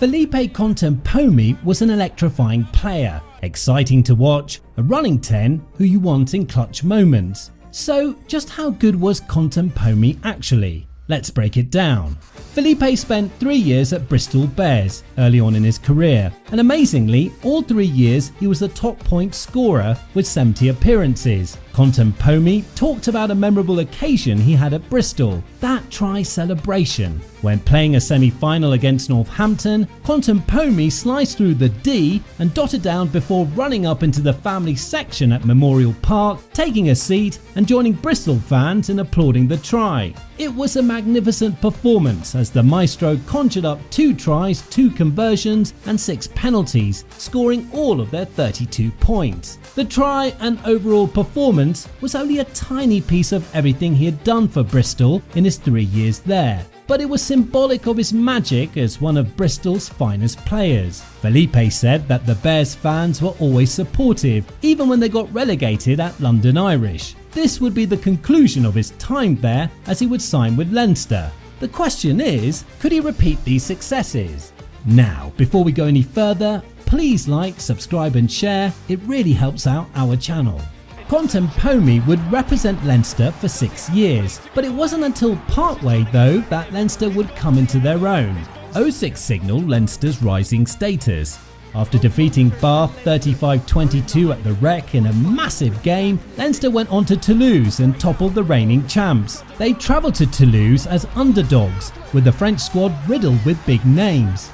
Felipe Contepomi was an electrifying player, exciting to watch, a running 10 who you want in clutch moments. So just how good was Contepomi actually? Let's break it down. Felipe spent 3 years at Bristol Bears early on in his career, and amazingly, all 3 years he was the top point scorer with 70 appearances. Contepomi talked about a memorable occasion he had at Bristol, that try celebration. When playing a semi-final against Northampton, Contepomi sliced through the D and dotted down before running up into the family section at Memorial Park, taking a seat and joining Bristol fans in applauding the try. It was a magnificent performance as the maestro conjured up 2 tries, 2 conversions and 6 penalties, scoring all of their 32 points. The try and overall performance was only a tiny piece of everything he had done for Bristol in his 3 years there, but it was symbolic of his magic as one of Bristol's finest players. Felipe said that the Bears fans were always supportive, even when they got relegated at London Irish. This would be the conclusion of his time there as he would sign with Leinster. The question is, could he repeat these successes? Now, before we go any further, please like, subscribe and share, it really helps out our channel. Contepomi would represent Leinster for 6 years, but it wasn't until partway though that Leinster would come into their own. 06 signalled Leinster's rising status. After defeating Bath 35-22 at the Rec in a massive game, Leinster went on to Toulouse and toppled the reigning champs. They travelled to Toulouse as underdogs, with the French squad riddled with big names.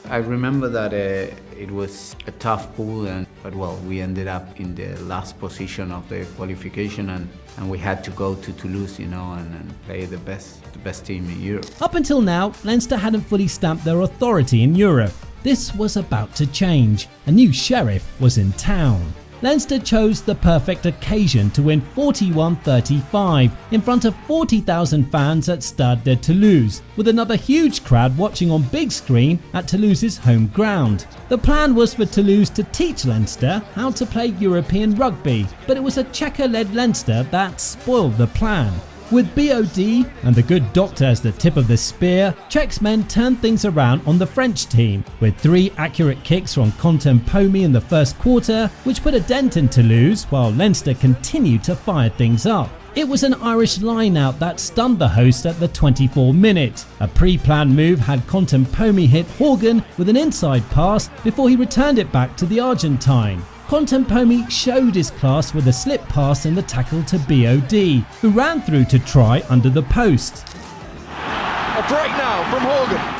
I remember that it was a tough pool, but we ended up in the last position of the qualification, and we had to go to Toulouse, and play the best team in Europe. Up until now, Leinster hadn't fully stamped their authority in Europe. This was about to change. A new sheriff was in town. Leinster chose the perfect occasion to win 41-35 in front of 40,000 fans at Stade de Toulouse, with another huge crowd watching on big screen at Toulouse's home ground. The plan was for Toulouse to teach Leinster how to play European rugby, but it was a Checker-led Leinster that spoiled the plan. With BOD and the good doctor as the tip of the spear, Czech's men turned things around on the French team, with 3 accurate kicks from Contepomi in the first quarter, which put a dent in Toulouse while Leinster continued to fire things up. It was an Irish line-out that stunned the hosts at the 24th minute. A pre-planned move had Contepomi hit Horgan with an inside pass before he returned it back to the Argentine. Contepomi showed his class with a slip pass in the tackle to BOD, who ran through to try under the post. A break now from Horgan.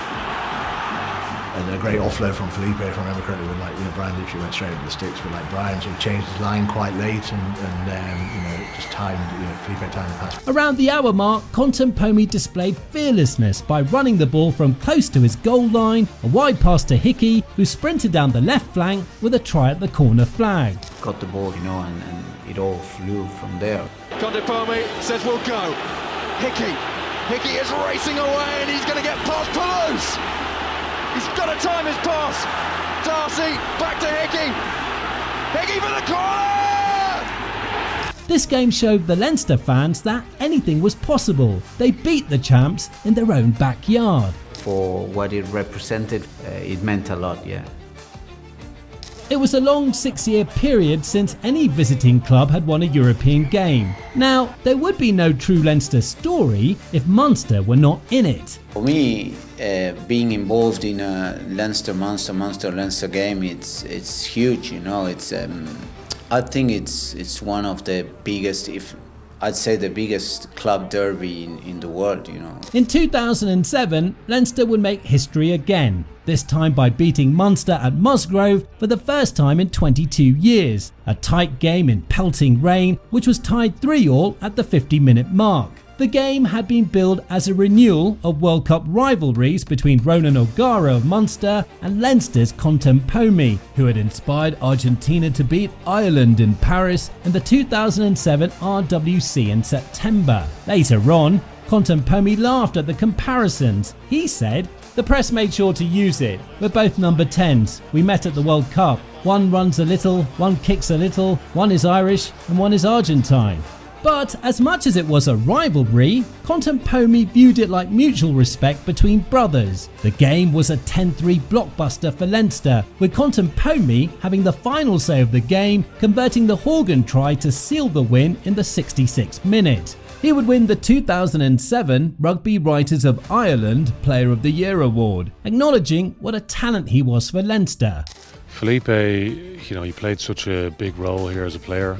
And a great offload from Felipe, if I remember correctly, when Brian literally went straight over the sticks, but Brian sort of changed his line quite late and just timed, Felipe timed the pass. Around the hour mark, Contepomi displayed fearlessness by running the ball from close to his goal line, a wide pass to Hickey, who sprinted down the left flank with a try at the corner flag. Got the ball, and it all flew from there. Contepomi says we'll go. Hickey is racing away and he's going to get past Toulouse. He's got to time his pass. Darcy, back to Hickey. Hickey for the corner! This game showed the Leinster fans that anything was possible. They beat the champs in their own backyard. For what it represented, it meant a lot, yeah. It was a long 6-year period since any visiting club had won a European game. Now, there would be no true Leinster story if Munster were not in it. For me, being involved in a Munster-Leinster game, it's huge, It's I think it's one of the biggest, I'd say the biggest club derby in the world, In 2007, Leinster would make history again, this time by beating Munster at Musgrove for the first time in 22 years. A tight game in pelting rain, which was tied 3-3 at the 50-minute mark. The game had been billed as a renewal of World Cup rivalries between Ronan O'Gara of Munster and Leinster's Contepomi, who had inspired Argentina to beat Ireland in Paris in the 2007 RWC in September. Later on, Contepomi laughed at the comparisons. He said, "The press made sure to use it. We're both number 10s. We met at the World Cup. One runs a little, one kicks a little, one is Irish and one is Argentine." But as much as it was a rivalry, Contepomi viewed it like mutual respect between brothers. The game was a 10-3 blockbuster for Leinster, with Contepomi having the final say of the game, converting the Horgan try to seal the win in the 66th minute. He would win the 2007 Rugby Writers of Ireland Player of the Year award, acknowledging what a talent he was for Leinster. Felipe, he played such a big role here as a player.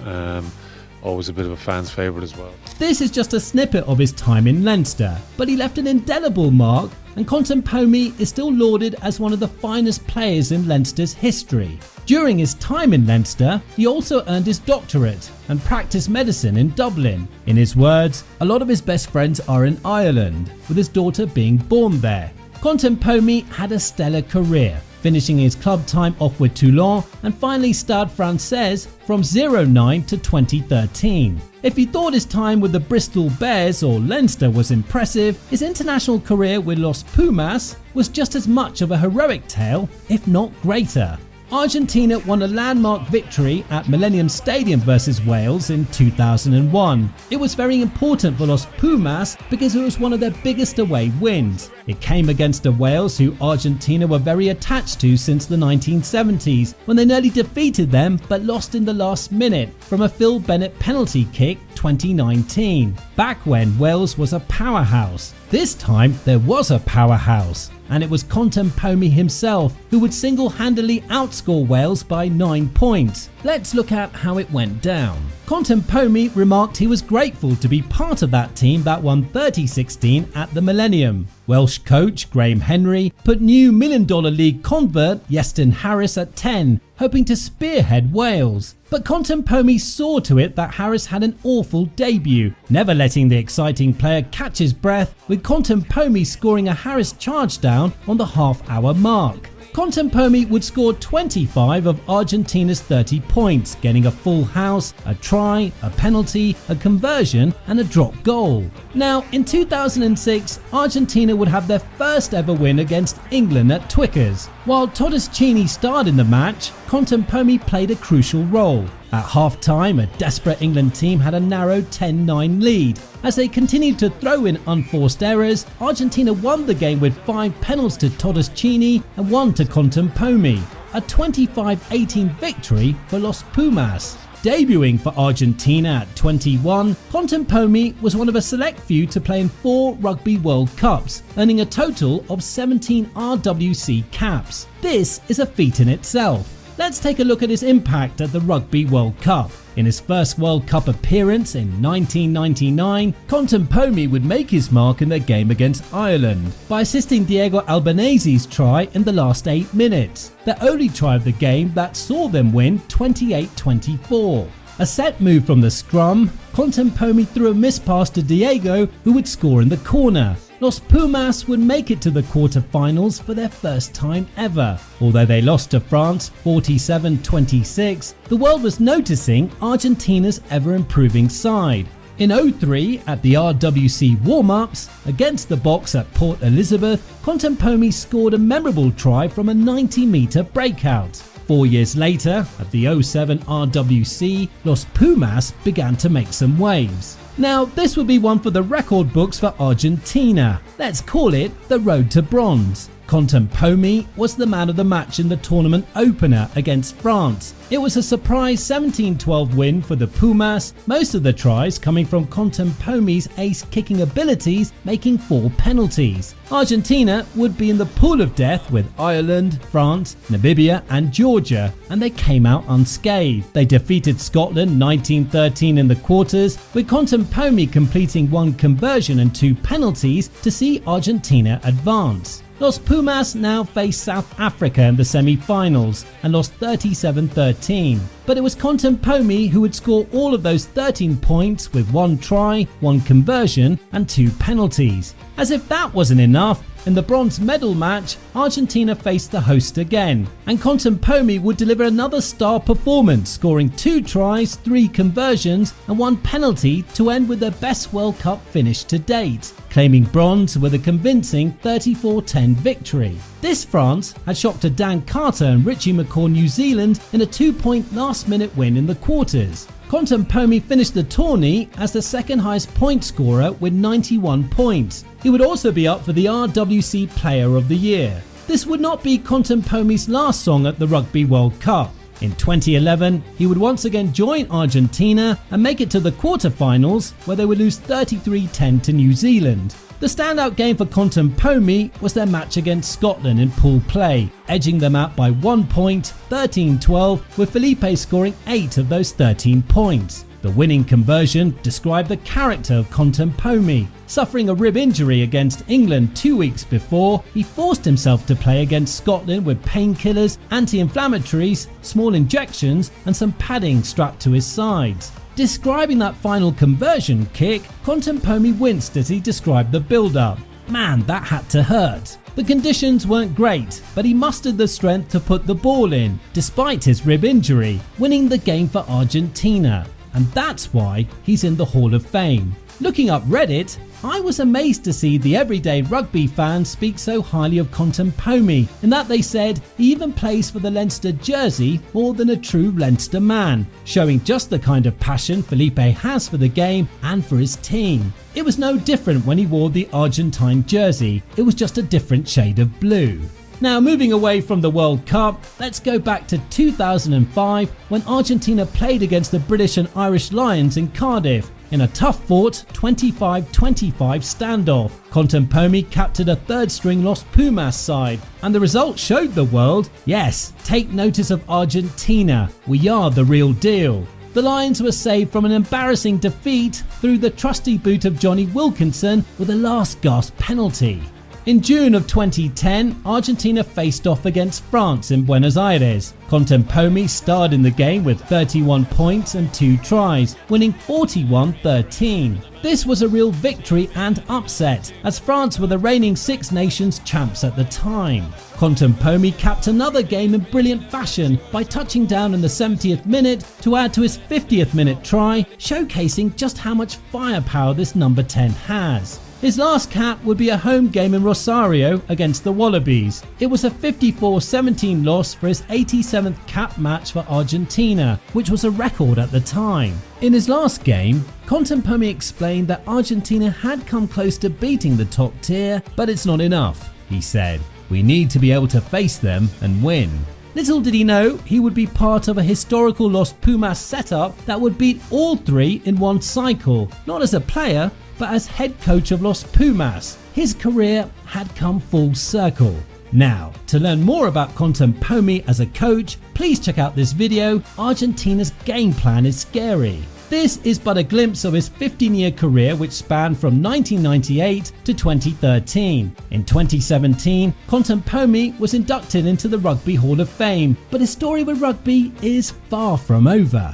Always a bit of a fan's favourite as well. This is just a snippet of his time in Leinster, but he left an indelible mark, and Contepomi is still lauded as one of the finest players in Leinster's history. During his time in Leinster, he also earned his doctorate and practiced medicine in Dublin. In his words, a lot of his best friends are in Ireland, with his daughter being born there. Contepomi had a stellar career, finishing his club time off with Toulon and finally Stade Français from 09 to 2013. If he thought his time with the Bristol Bears or Leinster was impressive, his international career with Los Pumas was just as much of a heroic tale, if not greater. Argentina won a landmark victory at Millennium Stadium versus Wales in 2001. It was very important for Los Pumas because it was one of their biggest away wins. It came against a Wales who Argentina were very attached to since the 1970s, when they nearly defeated them but lost in the last minute from a Phil Bennett penalty kick 2019. Back when Wales was a powerhouse. This time there was a powerhouse, and it was Contepomi himself who would single-handedly outscore Wales by 9 points. Let's look at how it went down. Contepomi remarked he was grateful to be part of that team that won 30-16 at the Millennium. Welsh coach Graham Henry put new $1 million league convert Iestyn Harris at 10, hoping to spearhead Wales. But Contepomi saw to it that Harris had an awful debut, never letting the exciting player catch his breath, with Contepomi scoring a Harris charge down on the half-hour mark. Contepomi would score 25 of Argentina's 30 points, getting a full house, a try, a penalty, a conversion and a drop goal. Now, in 2006, Argentina would have their first ever win against England at Twickers. While Todeschini starred in the match, Contepomi played a crucial role. At half-time, a desperate England team had a narrow 10-9 lead. As they continued to throw in unforced errors, Argentina won the game with 5 penalties to Todeschini and 1 to Contepomi. A 25-18 victory for Los Pumas. Debuting for Argentina at 21, Contepomi was one of a select few to play in 4 Rugby World Cups, earning a total of 17 RWC caps. This is a feat in itself. Let's take a look at his impact at the Rugby World Cup. In his first World Cup appearance in 1999, Contepomi would make his mark in their game against Ireland by assisting Diego Albanese's try in the last 8 minutes, the only try of the game that saw them win 28-24. A set move from the scrum, Contepomi threw a miss pass to Diego, who would score in the corner. Los Pumas would make it to the quarter-finals for their first time ever. Although they lost to France 47-26, the world was noticing Argentina's ever-improving side. In 03, at the RWC warm-ups, against the Box at Port Elizabeth, Contepomi scored a memorable try from a 90-metre breakout. 4 years later, at the 07 RWC, Los Pumas began to make some waves. Now, this would be one for the record books for Argentina. Let's call it the Road to Bronze. Contepomi was the man of the match in the tournament opener against France. It was a surprise 17-12 win for the Pumas, most of the tries coming from Contepomi's ace-kicking abilities, making 4 penalties. Argentina would be in the pool of death with Ireland, France, Namibia and Georgia, and they came out unscathed. They defeated Scotland 19-13 in the quarters, with Contepomi completing 1 conversion and 2 penalties to see Argentina advance. Los Pumas now faced South Africa in the semi-finals and lost 37-13. But it was Contepomi who would score all of those 13 points with 1 try, 1 conversion and 2 penalties. As if that wasn't enough, in the bronze medal match, Argentina faced the host again, and Contepomi would deliver another star performance, scoring 2 tries, 3 conversions and 1 penalty to end with their best World Cup finish to date, claiming bronze with a convincing 34-10 victory. This France had shocked to Dan Carter and Richie McCaw New Zealand in a 2-point last-minute win in the quarters. Contepomi finished the tourney as the second highest point scorer with 91 points. He would also be up for the RWC Player of the Year. This would not be Contepomi's last song at the Rugby World Cup. In 2011, he would once again join Argentina and make it to the quarterfinals, where they would lose 33-10 to New Zealand. The standout game for Contepomi was their match against Scotland in pool play, edging them out by 1 point, 13-12, with Felipe scoring 8 of those 13 points. The winning conversion described the character of Contepomi. Suffering a rib injury against England 2 weeks before, he forced himself to play against Scotland with painkillers, anti-inflammatories, small injections and some padding strapped to his sides. Describing that final conversion kick, Contepomi winced as he described the build-up. Man, that had to hurt. The conditions weren't great, but he mustered the strength to put the ball in, despite his rib injury, winning the game for Argentina. And that's why he's in the Hall of Fame. Looking up Reddit, I was amazed to see the everyday rugby fans speak so highly of Contepomi, in that they said he even plays for the Leinster jersey more than a true Leinster man, showing just the kind of passion Felipe has for the game and for his team. It was no different when he wore the Argentine jersey, it was just a different shade of blue. Now, moving away from the World Cup, let's go back to 2005 when Argentina played against the British and Irish Lions in Cardiff in a tough-fought 25-25 standoff. Contepomi captured a third-string Los Pumas side, and the result showed the world, yes, take notice of Argentina, we are the real deal. The Lions were saved from an embarrassing defeat through the trusty boot of Johnny Wilkinson with a last-gasp penalty. In June of 2010, Argentina faced off against France in Buenos Aires. Contepomi starred in the game with 31 points and 2 tries, winning 41-13. This was a real victory and upset, as France were the reigning Six Nations champs at the time. Contepomi capped another game in brilliant fashion by touching down in the 70th minute to add to his 50th minute try, showcasing just how much firepower this number 10 has. His last cap would be a home game in Rosario against the Wallabies. It was a 54-17 loss for his 87th cap match for Argentina, which was a record at the time. In his last game, Contepomi explained that Argentina had come close to beating the top tier, but it's not enough, he said. We need to be able to face them and win. Little did he know he would be part of a historical Los Pumas setup that would beat all three in one cycle, not as a player, but as head coach of Los Pumas. His career had come full circle. Now, to learn more about Contepomi as a coach, please check out this video. Argentina's game plan is scary. This is but a glimpse of his 15-year career, which spanned from 1998 to 2013. In 2017, Contepomi was inducted into the Rugby Hall of Fame, but his story with rugby is far from over.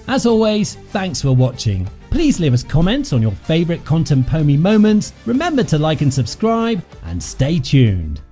As always, thanks for watching. Please leave us comments on your favourite Contepomi moments. Remember to like and subscribe, and stay tuned.